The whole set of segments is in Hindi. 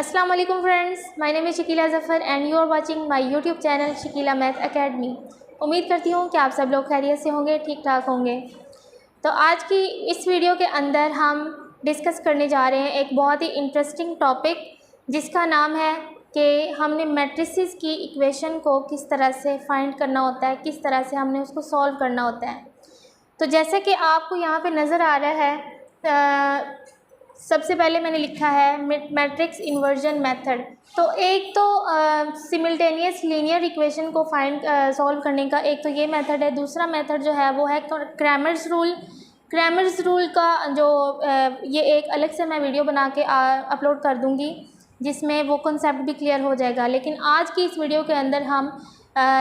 अस्सलाम वालेकुम friends, my name is Shakila Zafar and you are watching my YouTube channel Shakila Math Academy. उम्मीद करती हूँ कि आप सब लोग खैरियत से होंगे, ठीक ठाक होंगे। तो आज की इस वीडियो के अंदर हम डिस्कस करने जा रहे हैं एक बहुत ही इंटरेस्टिंग टॉपिक, जिसका नाम है कि हमने मैट्रिसेस की इक्वेशन को किस तरह से फाइंड करना होता है, किस तरह से हमने उसको सॉल्व करना होता है। तो जैसे कि आपको यहाँ पे नज़र आ रहा है, सबसे पहले मैंने लिखा है मैट्रिक्स इन्वर्जन मेथड। तो एक तो सिमिल्टेनियस लीनियर इक्वेशन को फाइंड सॉल्व करने का एक तो ये मेथड है। दूसरा मेथड जो है वो है क्रैमर्स रूल। क्रैमर्स रूल का जो ये एक अलग से मैं वीडियो बना के अपलोड कर दूँगी, जिसमें वो कॉन्सेप्ट भी क्लियर हो जाएगा। लेकिन आज की इस वीडियो के अंदर हम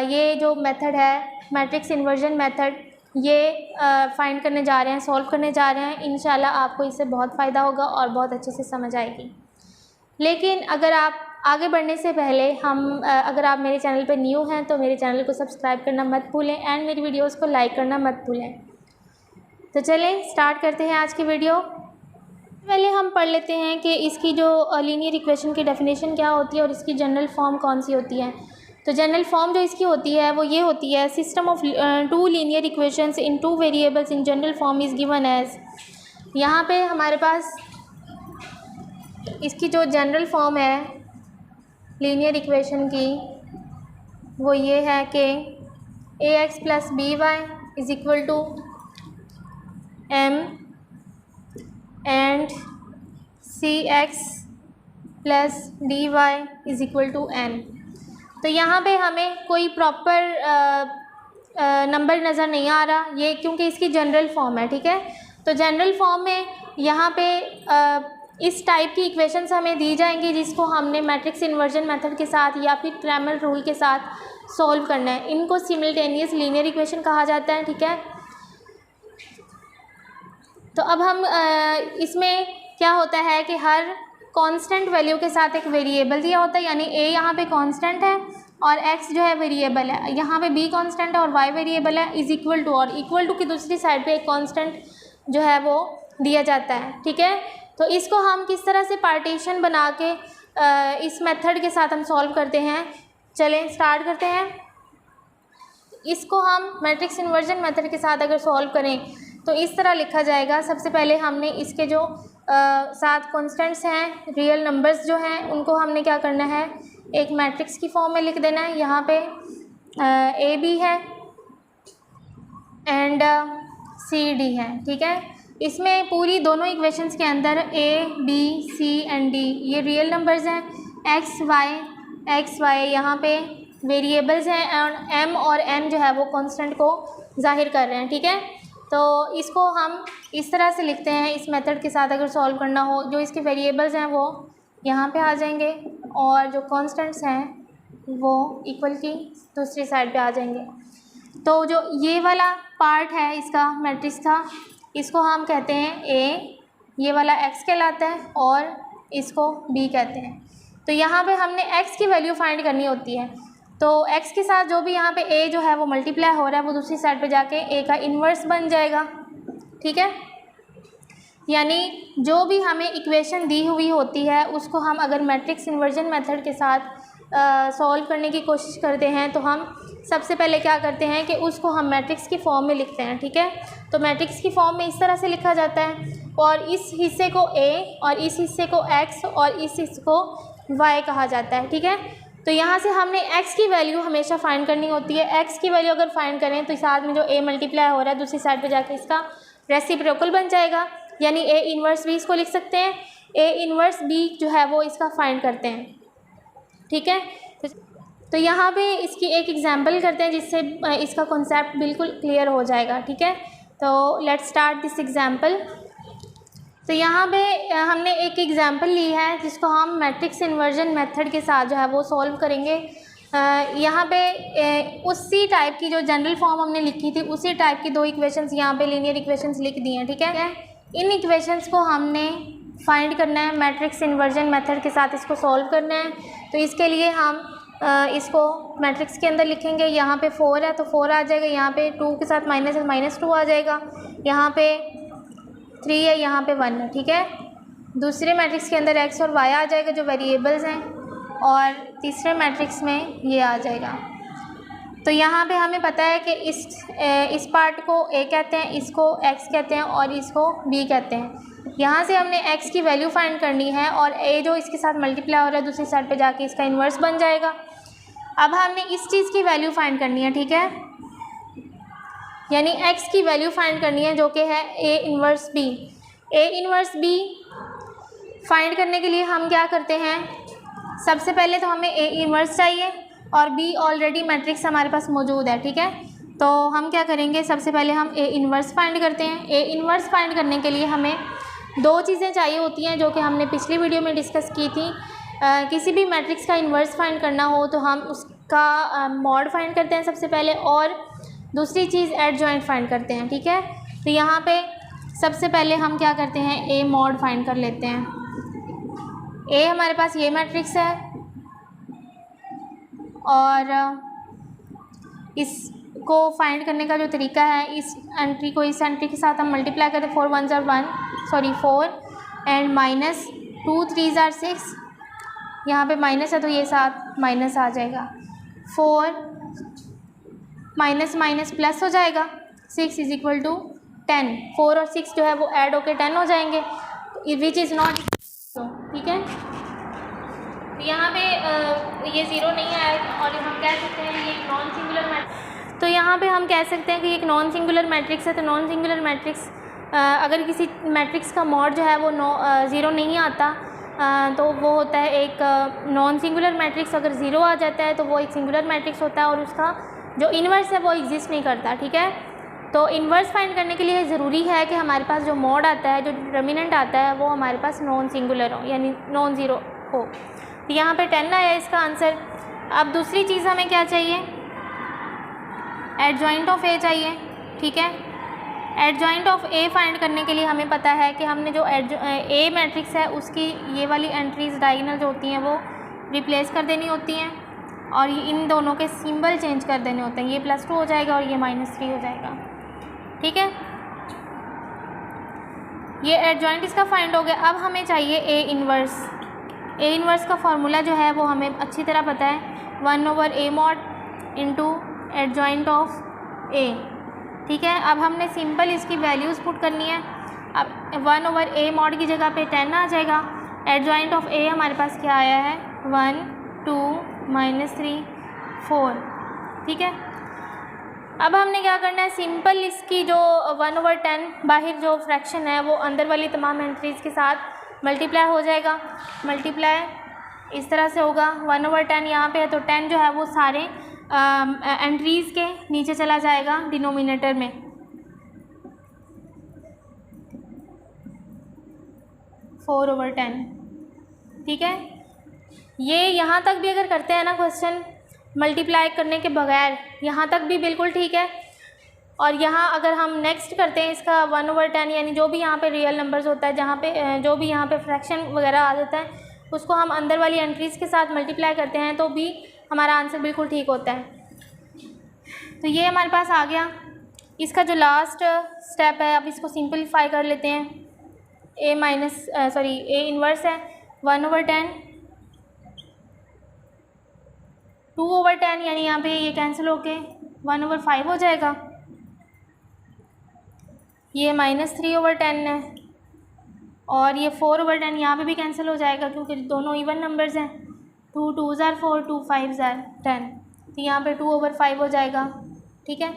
ये जो मेथड है मैट्रिक्स इन्वर्जन मेथड, ये फाइंड करने जा रहे हैं, सॉल्व करने जा रहे हैं। इंशाल्लाह आपको इससे बहुत फ़ायदा होगा और बहुत अच्छे से समझ आएगी। लेकिन अगर आप आगे बढ़ने से पहले अगर आप मेरे चैनल पर न्यू हैं तो मेरे चैनल को सब्सक्राइब करना मत भूलें एंड मेरी वीडियोस को लाइक करना मत भूलें। तो चलें स्टार्ट करते हैं आज की वीडियो। पहले हम पढ़ लेते हैं कि इसकी जो लीनियर इक्वेशन की डेफिनेशन क्या होती है और इसकी जनरल फॉर्म कौन सी होती है। तो जनरल फॉर्म जो इसकी होती है वो ये होती है, system of two linear equations in two variables in general form is given as. यहाँ पे हमारे पास इसकी जो जनरल फॉर्म है लीनियर इक्वेशन की वो ये है कि ax plus b y is equal to m and cx plus d y is equal to n। तो यहाँ पे हमें कोई प्रॉपर नंबर नज़र नहीं आ रहा, ये क्योंकि इसकी जनरल फॉर्म है, ठीक है। तो जनरल फॉर्म में यहाँ पे इस टाइप की इक्वेशंस हमें दी जाएंगी जिसको हमने मैट्रिक्स इन्वर्जन मेथड के साथ या फिर क्रैमर रूल के साथ सॉल्व करना है। इनको सिमिल्टेनियस लीनियर इक्वेशन कहा जाता है, ठीक है। तो अब हम इसमें क्या होता है कि हर कांस्टेंट वैल्यू के साथ एक वेरिएबल दिया होता है, यानी a यहाँ पे कांस्टेंट है और x जो है वेरिएबल है, यहाँ पे b कांस्टेंट है और y वेरिएबल है, इज़ इक्वल टू, और इक्वल टू की दूसरी साइड पे एक कांस्टेंट जो है वो दिया जाता है, ठीक है। तो इसको हम किस तरह से पार्टीशन बना के इस मेथड के साथ हम सॉल्व करते हैं, चलें स्टार्ट करते हैं। इसको हम मैट्रिक्स इन्वर्जन मेथड के साथ अगर सॉल्व करें तो इस तरह लिखा जाएगा। सबसे पहले हमने इसके जो 7 कॉन्स्टेंट्स हैं, रियल नंबर्स जो हैं, उनको हमने क्या करना है, एक मैट्रिक्स की फॉर्म में लिख देना है। यहाँ पे ए बी है एंड सी डी है, ठीक है। इसमें पूरी दोनों इक्वेशंस के अंदर a b c and d ये रियल नंबर्स हैं। एक्स वाई यहाँ पे वेरिएबल्स हैं और एम और एन जो है वो कांस्टेंट को जाहिर कर रहे हैं, ठीक है। तो इसको हम इस तरह से लिखते हैं, इस मेथड के साथ अगर सॉल्व करना हो, जो इसके वेरिएबल्स हैं वो यहाँ पे आ जाएंगे और जो कांस्टेंट्स हैं वो इक्वल की दूसरी साइड पे आ जाएंगे। तो जो ये वाला पार्ट है इसका मैट्रिक्स का, इसको हम कहते हैं ए, ये वाला एक्स कहलाता है और इसको बी कहते हैं। तो यहाँ पे हमने एक्स की वैल्यू फाइंड करनी होती है। तो x के साथ जो भी यहाँ पे a जो है वो मल्टीप्लाई हो रहा है वो दूसरी साइड पे जाके a का इन्वर्स बन जाएगा, ठीक है। यानी जो भी हमें इक्वेशन दी हुई होती है उसको हम अगर मैट्रिक्स इन्वर्जन मेथड के साथ सॉल्व करने की कोशिश करते हैं तो हम सबसे पहले क्या करते हैं कि उसको हम मैट्रिक्स की फॉर्म में लिखते हैं, ठीक है। तो मैट्रिक्स की फॉर्म में इस तरह से लिखा जाता है और इस हिस्से को a और इस हिस्से को x और इस हिस्से को y कहा जाता है, ठीक है। तो यहाँ से हमने x की वैल्यू हमेशा फाइंड करनी होती है। x की वैल्यू अगर फाइंड करें तो साथ में जो a मल्टीप्लाई हो रहा है दूसरी साइड पे जाके इसका रेसिप्रोकल बन जाएगा, यानी a इन्वर्स b इसको लिख सकते हैं। a इन्वर्स b जो है वो इसका फाइंड करते हैं, ठीक है। तो यहाँ पे इसकी एक एग्जांपल करते हैं जिससे इसका कॉन्सेप्ट बिल्कुल क्लियर हो जाएगा, ठीक है। तो लेट्स स्टार्ट दिस एग्जांपल। तो यहाँ पे हमने एक एग्जांपल ली है जिसको हम मैट्रिक्स इन्वर्जन मेथड के साथ जो है वो सॉल्व करेंगे। यहाँ पे उसी टाइप की जो जनरल फॉर्म हमने लिखी थी उसी टाइप की 2 इक्वेशंस यहाँ पे लीनियर इक्वेशंस लिख दी हैं, ठीक है। इन इक्वेशंस को हमने फाइंड करना है मैट्रिक्स इन्वर्जन मेथड के साथ, इसको सॉल्व करना है। तो इसके लिए हम इसको मैट्रिक्स के अंदर लिखेंगे। यहाँ पे 4 है तो 4 आ जाएगा, यहाँ पे 2 के साथ माइनस है -2 आ जाएगा, यहाँ पे 3 है, यहाँ पे 1 है, ठीक है। दूसरे मैट्रिक्स के अंदर एक्स और वाई आ जाएगा जो वेरिएबल्स हैं, और तीसरे मैट्रिक्स में ये आ जाएगा। तो यहाँ पे हमें पता है कि इस पार्ट को ए कहते हैं, इसको एक्स कहते हैं और इसको बी कहते हैं। यहाँ से हमने एक्स की वैल्यू फाइंड करनी है और ए जो इसके साथ मल्टीप्लाई हो रहा है दूसरी साइड पे जाके इसका इन्वर्स बन जाएगा। अब हमने इस चीज़ की वैल्यू फाइंड करनी है, ठीक है, यानी एक्स की वैल्यू फाइंड करनी है जो कि है A inverse B. A inverse B find करने के लिए हम क्या करते हैं, सबसे पहले तो हमें ए इन्वर्स चाहिए और बी ऑलरेडी मैट्रिक्स हमारे पास मौजूद है, ठीक है। तो हम क्या करेंगे, सबसे पहले हम ए इन्वर्स फाइंड करते हैं। ए इन्वर्स फाइंड करने के लिए हमें दो चीज़ें चाहिए होती हैं जो कि हमने पिछली वीडियो में डिस्कस की थी। किसी भी मैट्रिक्स का इन्वर्स फाइंड करना हो तो हम उसका मॉड फाइंड करते हैं सबसे पहले, और दूसरी चीज़ एडजॉइंट फाइंड करते हैं, ठीक है। तो यहाँ पे सबसे पहले हम क्या करते हैं, ए मॉड फाइंड कर लेते हैं। ए हमारे पास ये मैट्रिक्स है और इसको फाइंड करने का जो तरीका है, इस एंट्री को इस एंट्री के साथ हम मल्टीप्लाई करते हैं। 4 1 ज़ार 1 सॉरी 4 एंड माइनस 2 3 ज़ार 6, यहाँ पे माइनस है तो ये साथ माइनस आ जाएगा। 4 माइनस माइनस प्लस हो जाएगा, 6 इज इक्वल टू 10। 4 और 6 जो है वो ऐड होके 10 हो जाएंगे, विच इज़ नॉट, ठीक है। तो यहाँ पे ये ज़ीरो नहीं आएगा और हम कह सकते हैं कि ये एक नॉन सिंगुलर मैट्रिक्स। तो यहाँ पे हम कह सकते हैं कि एक नॉन सिंगुलर मैट्रिक्स है। तो नॉन सिंगुलर मैट्रिक्स, अगर किसी मैट्रिक्स का मॉड जो है वो ज़ीरो नहीं आता तो वो होता है एक नॉन सिंगुलर मैट्रिक्स। अगर ज़ीरो आ जाता है तो वो एक सिंगुलर मैट्रिक्स होता है और उसका जो इन्वर्स है वो एग्जिस्ट नहीं करता, ठीक है। तो इन्वर्स फाइंड करने के लिए ज़रूरी है कि हमारे पास जो मॉड आता है, जो डिटर्मिनेंट आता है, वो हमारे पास नॉन सिंगुलर हो, यानी नॉन ज़ीरो हो। तो यहाँ पे 10 आया इसका आंसर। अब दूसरी चीज़ हमें क्या चाहिए, एडजॉइंट ऑफ ए चाहिए, ठीक है। एडजॉइंट ऑफ ए फाइंड करने के लिए हमें पता है कि हमने जो ए मैट्रिक्स है उसकी ये वाली एंट्रीज डायगोनल जो होती हैं वो रिप्लेस कर देनी होती हैं और इन दोनों के सिंबल चेंज कर देने होते हैं। ये +2 हो जाएगा और ये -3 हो जाएगा, ठीक है। ये एडजॉइंट इसका फाइंड हो गया। अब हमें चाहिए ए इन्वर्स। ए इन्वर्स का फार्मूला जो है वो हमें अच्छी तरह पता है, 1/a mod into adjoint of A, ठीक है। अब हमने सिंपल इसकी वैल्यूज़ पुट करनी है। अब 1/a mod की जगह पे 10 आ जाएगा। एडजॉइंट ऑफ ए हमारे पास क्या आया है, 1 2 -3 4, ठीक है। अब हमने क्या करना है, सिंपल इसकी जो 1/10 बाहर जो फ्रैक्शन है वो अंदर वाली तमाम एंट्रीज़ के साथ मल्टीप्लाई हो जाएगा। मल्टीप्लाई इस तरह से होगा, 1/10 यहाँ पे है तो 10 जो है वो सारे एंट्रीज़ के नीचे चला जाएगा डिनोमिनेटर में। 4/10, ठीक है। ये यहाँ तक भी अगर करते हैं ना क्वेश्चन मल्टीप्लाई करने के बगैर, यहाँ तक भी बिल्कुल ठीक है। और यहाँ अगर हम नेक्स्ट करते हैं इसका 1/10, यानी जो भी यहाँ पे रियल नंबर्स होता है, जहाँ पे जो भी यहाँ पे फ्रैक्शन वगैरह आ जाता है उसको हम अंदर वाली एंट्रीज़ के साथ मल्टीप्लाई करते हैं तो भी हमारा आंसर बिल्कुल ठीक होता है। तो ये हमारे पास आ गया। इसका जो लास्ट स्टेप है, अब इसको सिंपलीफाई कर लेते हैं। ए इन्वर्स है 1/10, 2/10, यानी यहाँ पे ये कैंसिल होके 1/5 हो जाएगा। ये -3/10 है और ये 4/10 यहाँ पे भी कैंसिल हो जाएगा क्योंकि दोनों इवन नंबर्स हैं। 2 2 ज़ार 4 2 5 ज़ार 10, तो यहाँ पे 2/5 हो जाएगा, ठीक है।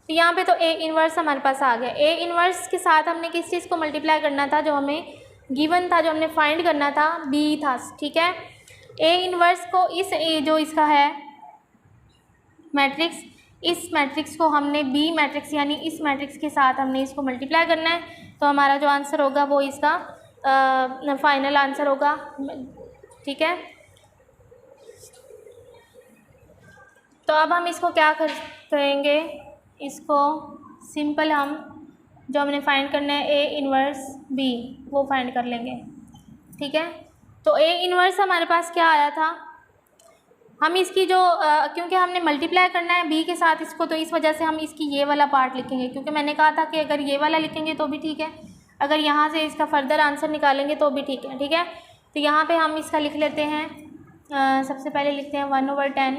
तो यहाँ पे तो ए इन्वर्स हमारे पास आ गया। ए इन्वर्स के साथ हमने किस चीज़ को मल्टीप्लाई करना था, जो हमें गिवन था, जो हमने फाइंड करना था, बी था, ठीक है। ए इन्वर्स को जो इसका है मैट्रिक्स, इस मैट्रिक्स को हमने बी मैट्रिक्स यानी इस मैट्रिक्स के साथ हमने इसको मल्टीप्लाई करना है। तो हमारा जो आंसर होगा वो इसका फाइनल आंसर होगा, ठीक है। तो अब हम इसको क्या करेंगे, इसको सिंपल हम जो हमने फाइंड करना है ए इन्वर्स बी वो फाइंड कर लेंगे, ठीक है। तो ए इन्वर्स हमारे पास क्या आया था, हम इसकी जो क्योंकि हमने मल्टीप्लाई करना है बी के साथ इसको, तो इस वजह से हम इसकी ये वाला पार्ट लिखेंगे, क्योंकि मैंने कहा था कि अगर ये वाला लिखेंगे तो भी ठीक है, अगर यहाँ से इसका फर्दर आंसर निकालेंगे तो भी ठीक है, ठीक है। तो यहाँ पे हम इसका लिख लेते हैं, सबसे पहले लिखते हैं 1/10,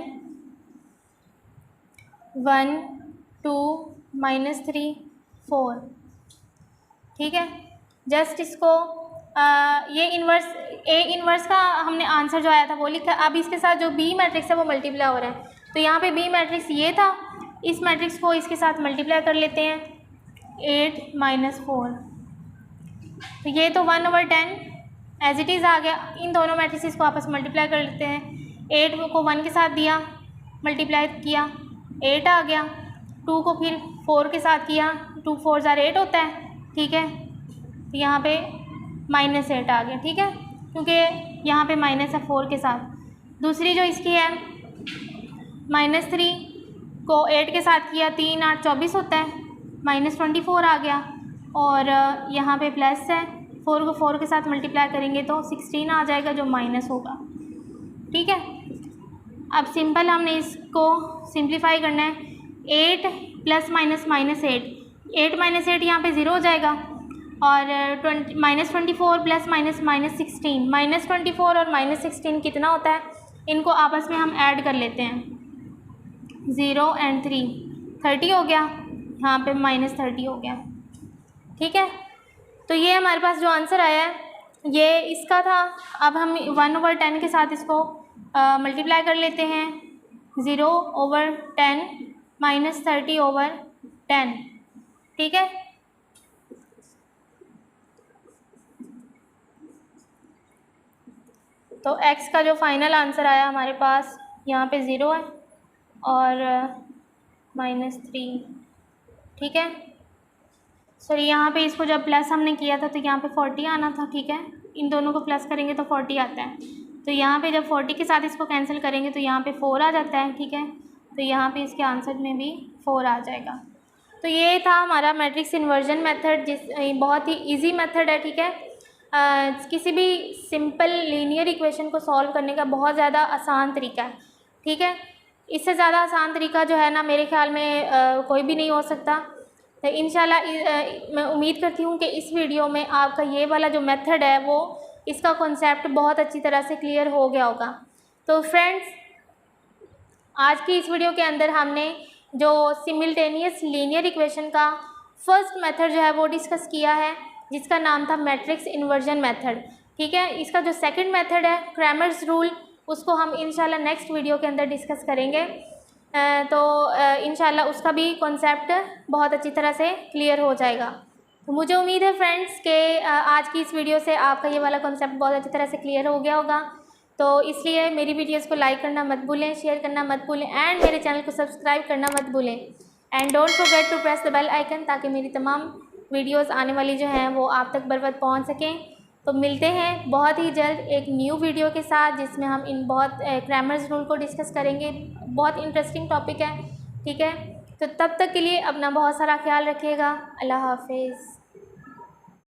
1 2 -3 4, ठीक है। जस्ट इसको ये इन्वर्स ए इन्वर्स का हमने आंसर जो आया था वो लिखा। अब इसके साथ जो बी मैट्रिक्स है वो मल्टीप्लाई हो रहा है, तो यहाँ पे बी मैट्रिक्स ये था, इस मैट्रिक्स को इसके साथ मल्टीप्लाई कर लेते हैं 8 - 4। तो ये तो 1/10 एज इट इज़ आ गया। इन दोनों मैट्रिक्स को आपस में मल्टीप्लाई कर लेते हैं। 8 को 1 के साथ दिया, मल्टीप्लाई किया, 8 आ गया। 2 को फिर 4 के साथ किया, 2 4 ज़ार 8 होता है, ठीक है। तो यहाँ पे -8 आ गया, ठीक है, क्योंकि यहाँ पे माइनस है 4 के साथ। दूसरी जो इसकी है -3 को 8 के साथ किया, 3 8 24 होता है, -24 आ गया। और यहाँ पे प्लस है, 4 को 4 के साथ मल्टीप्लाई करेंगे तो 16 आ जाएगा जो माइनस होगा, ठीक है। अब सिंपल हमने इसको सिंप्लीफाई करना है। 8 + -8, 8 - 8 यहाँ पे 0 हो जाएगा। और -24 + -16, -24 और -16 कितना होता है, इनको आपस में हम ऐड कर लेते हैं, 0 और 3 30 हो गया, यहाँ पे -30 हो गया, ठीक है। तो ये हमारे पास जो आंसर आया है ये इसका था। अब हम 1/10 के साथ इसको मल्टीप्लाई कर लेते हैं, 0/10 -30/10, ठीक है। तो x का जो फाइनल आंसर आया हमारे पास यहाँ पे 0 है और -3, ठीक है। सॉरी, यहाँ पे इसको जब प्लस हमने किया था तो यहाँ पे 40 आना था, ठीक है। इन दोनों को प्लस करेंगे तो 40 आता है। तो यहाँ पे जब 40 के साथ इसको कैंसिल करेंगे तो यहाँ पे 4 आ जाता है, ठीक है। तो यहाँ पे इसके आंसर में भी 4 आ जाएगा। तो ये था हमारा मैट्रिक्स इन्वर्जन मेथड, बहुत ही ईजी मेथड है, ठीक है। किसी भी सिंपल लीनियर इक्वेशन को सॉल्व करने का बहुत ज़्यादा आसान तरीका है, ठीक है। इससे ज़्यादा आसान तरीका जो है ना, मेरे ख्याल में कोई भी नहीं हो सकता। तो इंशाल्लाह मैं उम्मीद करती हूँ कि इस वीडियो में आपका ये वाला जो मेथड है वो इसका कॉन्सेप्ट बहुत अच्छी तरह से क्लियर हो गया होगा। तो फ्रेंड्स, आज की इस वीडियो के अंदर हमने जो सिमिल्टेनियस लीनियर इक्वेशन का फर्स्ट मेथड जो है वो डिस्कस किया है, जिसका नाम था मैट्रिक्स इन्वर्जन मेथड, ठीक है। इसका जो सेकंड मेथड है क्रैमर्स रूल, उसको हम इंशाल्लाह नेक्स्ट वीडियो के अंदर डिस्कस करेंगे। तो इंशाल्लाह उसका भी कॉन्सेप्ट बहुत अच्छी तरह से क्लियर हो जाएगा। तो मुझे उम्मीद है फ्रेंड्स कि आज की इस वीडियो से आपका ये वाला कॉन्सेप्ट बहुत अच्छी तरह से क्लियर हो गया होगा। तो इसलिए मेरी वीडियोस को लाइक करना मत भूलें, शेयर करना मत भूलें एंड मेरे चैनल को सब्सक्राइब करना मत भूलें। And don't forget to press the bell icon, ताकि मेरी तमाम वीडियोस आने वाली जो हैं वो आप तक बर वक्त पहुँच सकें। तो मिलते हैं बहुत ही जल्द एक न्यू वीडियो के साथ, जिसमें हम इन बहुत क्रैमर्स रूल को डिस्कस करेंगे। बहुत इंटरेस्टिंग टॉपिक है, ठीक है। तो तब तक के लिए अपना बहुत सारा ख्याल रखिएगा। अल्लाह हाफिज़।